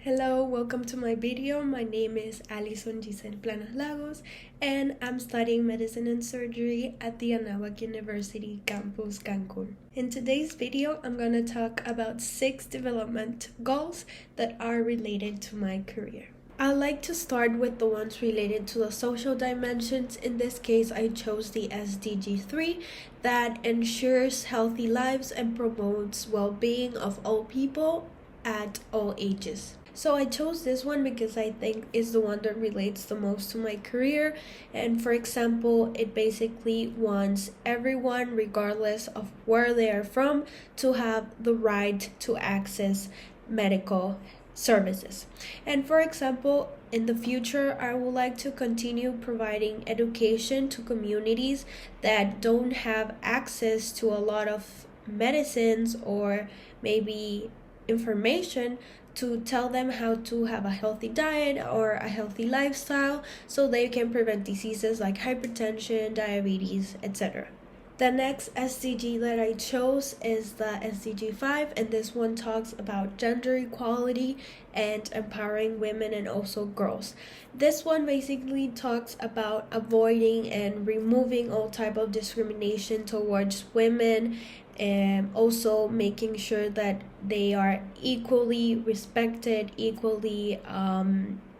Hello, welcome to my video. My name is Alison Giselle Planas Lagos and I'm studying medicine and surgery at the Anáhuac University campus Cancun. In today's video, I'm going to talk about 6 development goals that are related to my career. I'd like to start with the ones related to the social dimensions. In this case, I chose the SDG 3 that ensures healthy lives and promotes well-being of all people at all ages. So I chose this one because I think it's the one that relates the most to my career. And for example, it basically wants everyone, regardless of where they are from, to have the right to access medical services. And for example, in the future, I would like to continue providing education to communities that don't have access to a lot of medicines or maybe information, to tell them how to have a healthy diet or a healthy lifestyle so they can prevent diseases like hypertension, diabetes, etc. The next SDG that I chose is the SDG 5, and this one talks about gender equality and empowering women and also girls. This one basically talks about avoiding and removing all type of discrimination towards women, and also making sure that they are equally respected, equally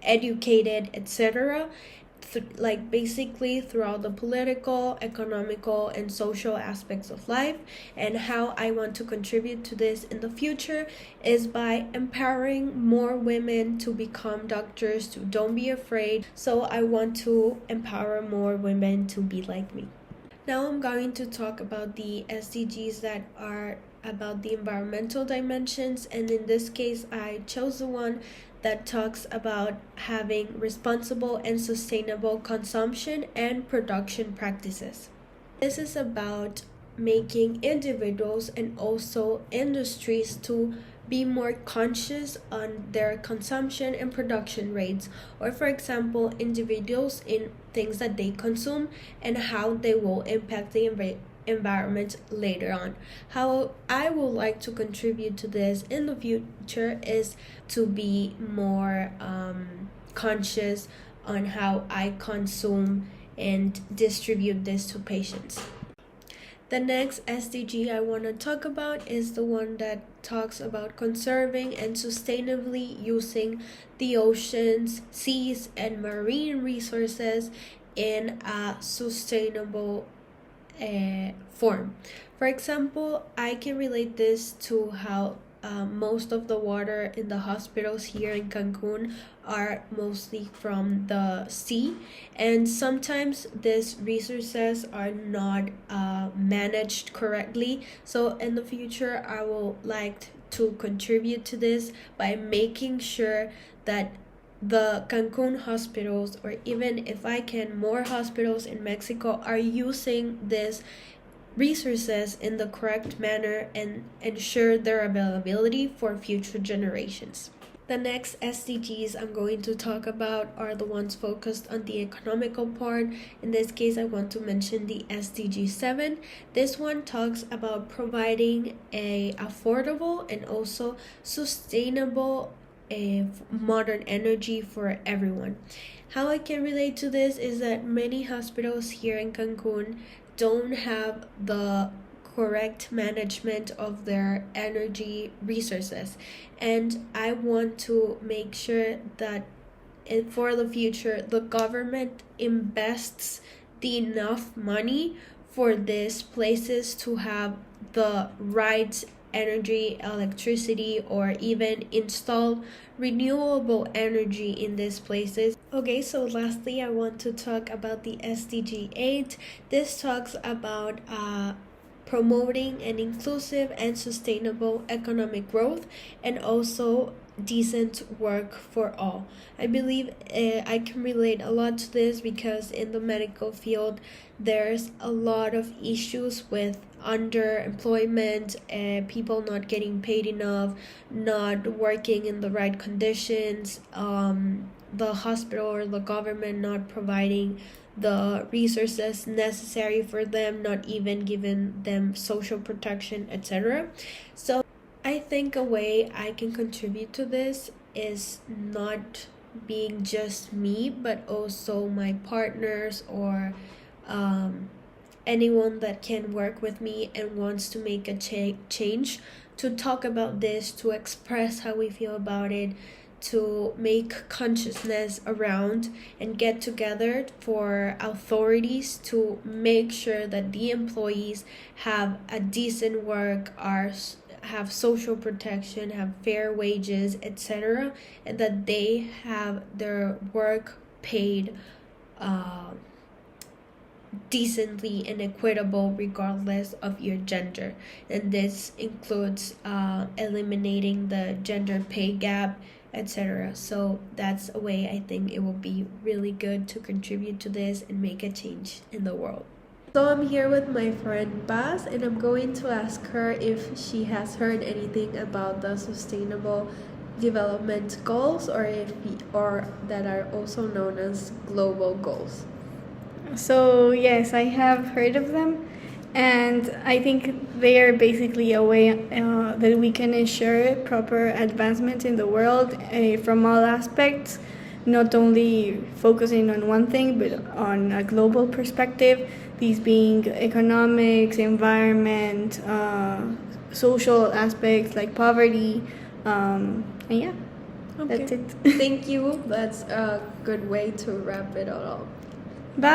educated, etc. Like basically throughout the political, economical, and social aspects of life. And how I want to contribute to this in the future is by empowering more women to become doctors, to don't be afraid. So I want to empower more women to be like me. Now I'm going to talk about the SDGs that are about the environmental dimensions, and in this case I chose the one that talks about having responsible and sustainable consumption and production practices. This is about making individuals and also industries to be more conscious on their consumption and production rates, or for example, individuals in things that they consume and how they will impact the environment later on. How I would like to contribute to this in the future is to be more conscious on how I consume and distribute this to patients. The next SDG I want to talk about is the one that talks about conserving and sustainably using the oceans, seas, and marine resources in a sustainable form. For example, I can relate this to how most of the water in the hospitals here in Cancun are mostly from the sea, and sometimes these resources are not managed correctly. So in the future, I would like to contribute to this by making sure that the Cancun hospitals, or even if I can, more hospitals in Mexico, are using this resources in the correct manner and ensure their availability for future generations. The next SDGs I'm going to talk about are the ones focused on the economical part. In this case, I want to mention the SDG 7. This one talks about providing a affordable and also sustainable modern energy for everyone. How I can relate to this is that many hospitals here in Cancun don't have the correct management of their energy resources, and I want to make sure that for the future the government invests the enough money for these places to have the right energy, electricity, or even install renewable energy in these places. Okay, so lastly, I want to talk about the SDG 8. This talks about promoting an inclusive and sustainable economic growth and also decent work for all. I believe I can relate a lot to this because in the medical field there's a lot of issues with underemployment, people not getting paid enough, not working in the right conditions, the hospital or the government not providing the resources necessary for them, not even giving them social protection, etc. So I think a way I can contribute to this is not being just me, but also my partners or anyone that can work with me and wants to make a change, to talk about this, to express how we feel about it, to make consciousness around and get together for authorities to make sure that the employees have a decent work, have social protection, have fair wages, etc., and that they have their work paid decently and equitable regardless of your gender. And this includes eliminating the gender pay gap, etc. So that's a way I think it will be really good to contribute to this and make a change in the world. So I'm here with my friend Baz, and I'm going to ask her if she has heard anything about the sustainable development goals, or that are also known as global goals. So yes, I have heard of them, and I think they are basically a way that we can ensure proper advancement in the world from all aspects, not only focusing on one thing, but on a global perspective, these being economics, environment, social aspects like poverty, and yeah, Okay. that's it. Thank you. That's a good way to wrap it all up. Bye.